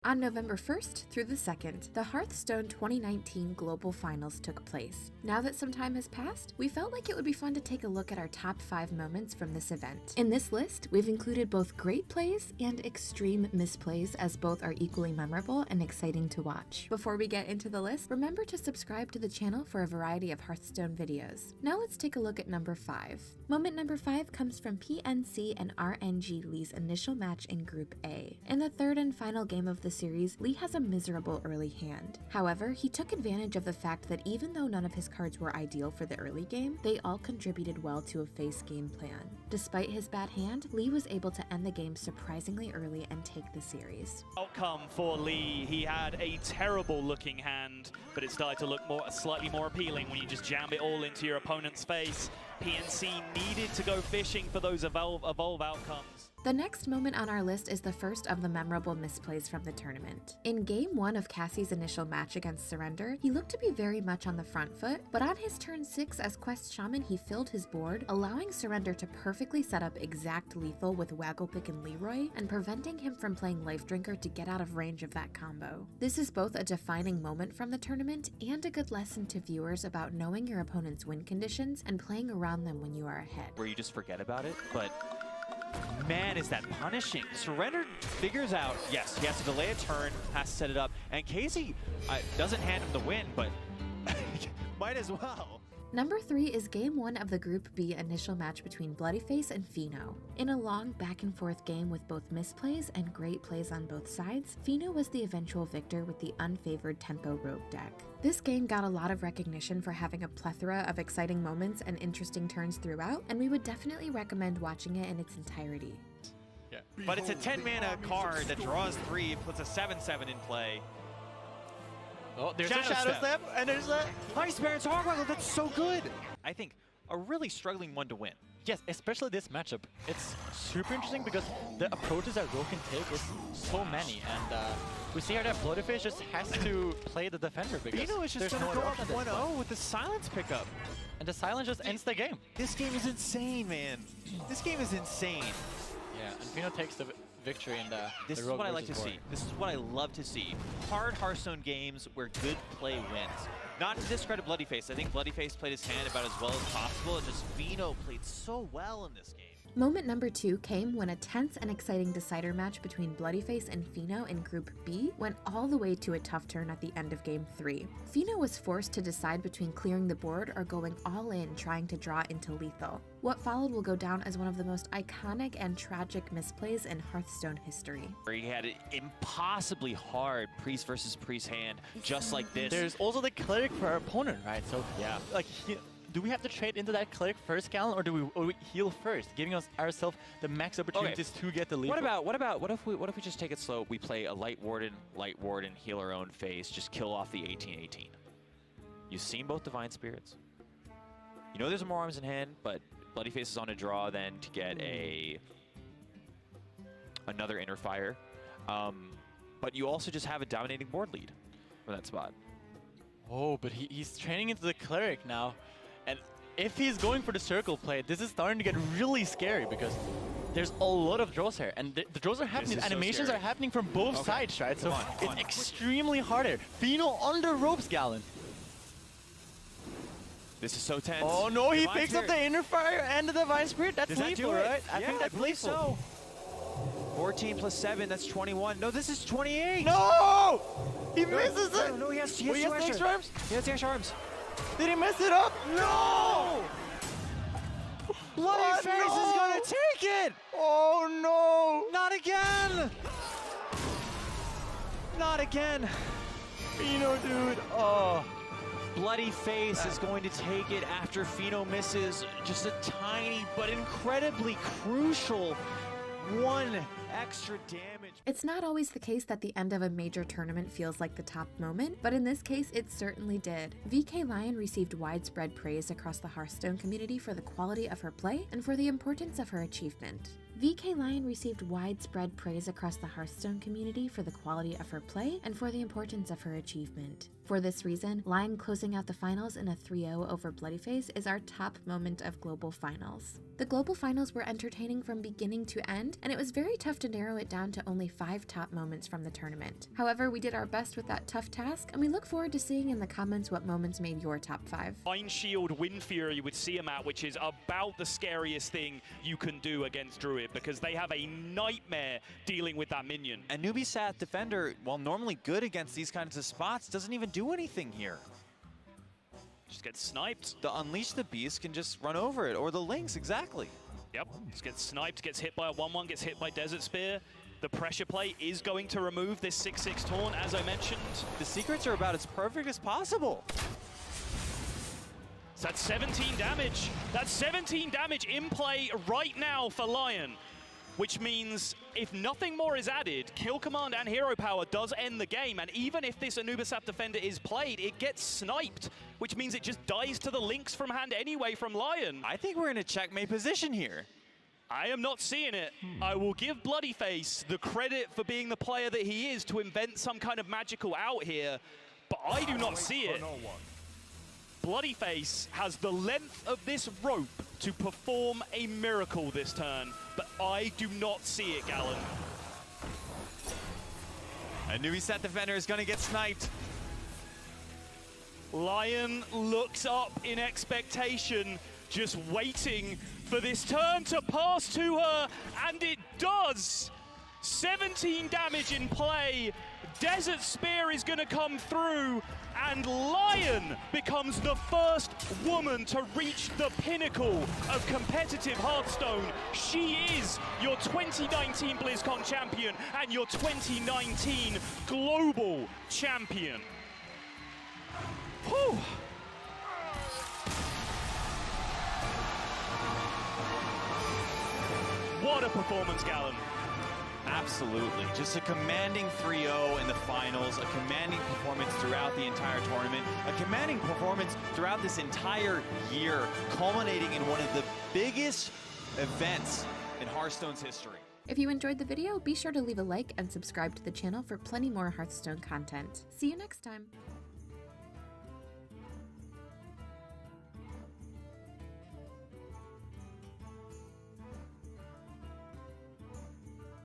On November 1st through the 2nd, the Hearthstone 2019 Global Finals took place. Now that some time has passed, we felt like it would be fun to take a look at our top 5 moments from this event. In this list, we've included both great plays and extreme misplays, as both are equally memorable and exciting to watch. Before we get into the list, remember to subscribe to the channel for a variety of Hearthstone videos. Now let's take a look at number 5. Moment number 5 comes from PNC and RNG Lee's initial match in Group A. In the third and final game of the series, Lee has a miserable early hand. However, he took advantage of the fact that even though none of his cards were ideal for the early game, they all contributed well to a face game plan. Despite his bad hand, Lee was able to end the game surprisingly early and take the series. Outcome for Lee. He had a terrible looking hand, but it started to look slightly more appealing when you just jam it all into your opponent's face. PNC needed to go fishing for those evolve outcomes. The next moment on our list is the first of the memorable misplays from the tournament. In Game 1 of Cassie's initial match against Surrender, he looked to be very much on the front foot, but on his turn 6 as Quest Shaman, he filled his board, allowing Surrender to perfectly set up exact lethal with Wagglepick and Leroy, and preventing him from playing Life Drinker to get out of range of that combo. This is both a defining moment from the tournament and a good lesson to viewers about knowing your opponent's win conditions and playing around them when you are ahead. Where you just forget about it, but man, is that punishing. Surrender figures out, yes, he has to delay a turn, has to set it up, and Casey doesn't hand him the win, but might as well. Number 3 is Game 1 of the Group B initial match between Bloodyface and Fino. In a long back-and-forth game with both misplays and great plays on both sides, Fino was the eventual victor with the unfavored Tempo Rogue deck. This game got a lot of recognition for having a plethora of exciting moments and interesting turns throughout, and we would definitely recommend watching it in its entirety. Yeah. But it's a 10-mana card that draws 3, puts a 7/7 in play. Oh, there's a Shadow Step, and there's a High Spirit's Hardwire. That's so good. I think a really struggling one to win. Yes, especially this matchup. It's super interesting because the approaches that Rogue can take is so many, and we see here that Bloodyface just has to play the defender because Fino is just there's going no to other go option up 1-0 with the silence pickup. and the silence just ends the game. This game is insane, man. This game is insane. Yeah, and Fino takes the victory in the This is Rogue what I like to versus see. This is what I love to see. Hard Hearthstone games where good play wins. Not to discredit Bloodyface. I think Bloodyface played his hand about as well as possible, and just Fino played so well in this game. Moment number 2 came when a tense and exciting decider match between Bloodyface and Fino in Group B went all the way to a tough turn at the end of Game 3. Fino was forced to decide between clearing the board or going all in trying to draw into lethal. What followed will go down as one of the most iconic and tragic misplays in Hearthstone history. Where he had an impossibly hard priest versus priest hand, just like this. There's also the cleric for our opponent, right? So yeah, like do we have to trade into that cleric first, Gallon, or do we heal first, giving ourselves the max opportunities to get the lead? What if we just take it slow? We play a light warden, heal our own face, just kill off the 18/18. You've seen both Divine Spirits. You know there's more arms in hand, but Bloodyface is on a draw then to get another Inner Fire. But you also just have a dominating board lead for that spot. Oh, but he's training into the cleric now. And if he's going for the circle play, this is starting to get really scary because there's a lot of draws here. And the draws are happening, animations are happening from both sides, right? So it's extremely harder. Fino on the ropes, Gallon. This is so tense. Oh no, he picks up the Inner Fire and the Divine Spirit. That's lethal, right? I think that's lethal. 14 plus 7, that's 21. No, this is 28. No! He misses it! No, he has the extra arms? He has the extra arms. Did he mess it up? No! Bloodyface is gonna take it! Oh no! Not again! Not again! Fino, dude. Oh. Bloodyface is going to take it after Fino misses just a tiny but incredibly crucial one extra damage. It's not always the case that the end of a major tournament feels like the top moment, but in this case it certainly did. VK Lion received widespread praise across the Hearthstone community for the quality of her play and for the importance of her achievement. VK Lion received widespread praise across the Hearthstone community for the quality of her play and for the importance of her achievement. For this reason, Lion closing out the finals in a 3-0 over Bloodyface is our top moment of Global Finals. The Global Finals were entertaining from beginning to end, and it was very tough to narrow it down to only 5 top moments from the tournament. However, we did our best with that tough task, and we look forward to seeing in the comments what moments made your top 5. Mind Shield Wind Fury with Siamat, which is about the scariest thing you can do against Druid, because they have a nightmare dealing with that minion. And newbie Sat Defender, while normally good against these kinds of spots, doesn't even do anything here. Just gets sniped. The Unleash the Beast can just run over it, or the Lynx, exactly. Yep, just gets sniped, gets hit by a 1-1, gets hit by Desert Spear. The pressure play is going to remove this 6-6 taunt, as I mentioned. The secrets are about as perfect as possible. So that's 17 damage. That's 17 damage in play right now for Lion, which means if nothing more is added, kill command and hero power does end the game, and even if this Anubisat Defender is played, it gets sniped, which means it just dies to the Lynx from hand anyway from Lion. I think we're in a checkmate position here. I am not seeing it. I will give Bloodyface the credit for being the player that he is to invent some kind of magical out here, but I do not see it. Bloodyface has the length of this rope to perform a miracle this turn, but I do not see it, Galen. A newbie Sat Defender is going to get sniped. Lion looks up in expectation, just waiting for this turn to pass to her, and it does! 17 damage in play. Desert Spear is going to come through, and Lion becomes the first woman to reach the pinnacle of competitive Hearthstone. She is your 2019 BlizzCon champion and your 2019 global champion. Whew. What a performance, Galen. Absolutely. Just a commanding 3-0 in the finals, a commanding performance throughout the entire tournament, a commanding performance throughout this entire year, culminating in one of the biggest events in Hearthstone's history. If you enjoyed the video, be sure to leave a like and subscribe to the channel for plenty more Hearthstone content. See you next time!